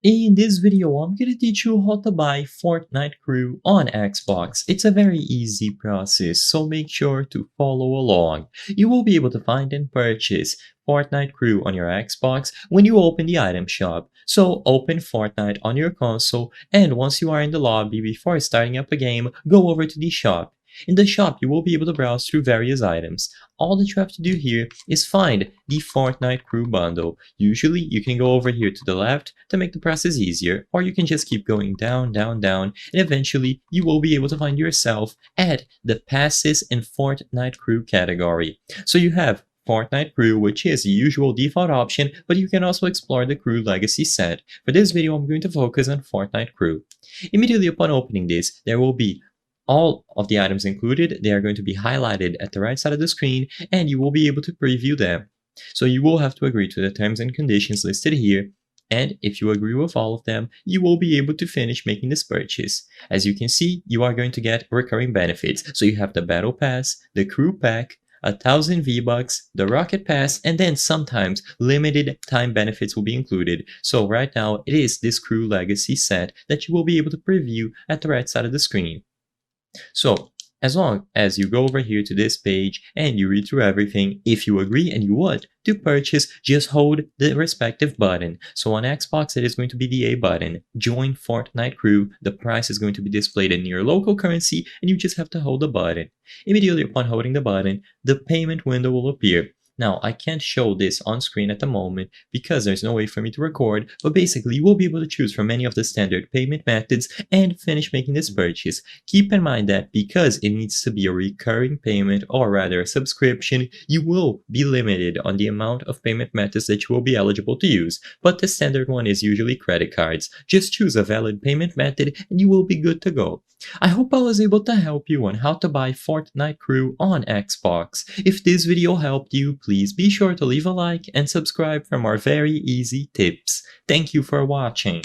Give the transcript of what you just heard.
In this video, I'm gonna teach you how to buy Fortnite Crew on Xbox. It's a very easy process, so make sure to follow along. You will be able to find and purchase Fortnite Crew on your Xbox when you open the item shop. So open Fortnite on your console, and once you are in the lobby before starting up a game, go over to the shop. In the shop, you will be able to browse through various items. All that you have to do here is find the Fortnite Crew bundle. Usually, you can go over here to the left to make the process easier, or you can just keep going down, down, down, and eventually you will be able to find yourself at the Passes in Fortnite Crew category. So you have Fortnite Crew, which is the usual default option, but you can also explore the Crew Legacy set. For this video, I'm going to focus on Fortnite Crew. Immediately upon opening this, there will be all of the items included. They are going to be highlighted at the right side of the screen, and you will be able to preview them. So you will have to agree to the terms and conditions listed here, and if you agree with all of them, you will be able to finish making this purchase. As you can see, you are going to get recurring benefits. So you have the Battle Pass, the Crew Pack, 1,000 V-Bucks, the Rocket Pass, and then sometimes limited time benefits will be included. So right now, it is this Crew Legacy set that you will be able to preview at the right side of the screen. So, as long as you go over here to this page and you read through everything, if you agree and you want to purchase, just hold the respective button. So on Xbox, it is going to be the A button. Join Fortnite Crew. The price is going to be displayed in your local currency, and you just have to hold the button. Immediately upon holding the button, the payment window will appear. Now, I can't show this on screen at the moment because there's no way for me to record, but basically you will be able to choose from any of the standard payment methods and finish making this purchase. Keep in mind that because it needs to be a recurring payment, or rather a subscription, you will be limited on the amount of payment methods that you will be eligible to use, but the standard one is usually credit cards. Just choose a valid payment method and you will be good to go. I hope I was able to help you on how to buy Fortnite Crew on Xbox. If this video helped you, please be sure to leave a like and subscribe for more very easy tips. Thank you for watching.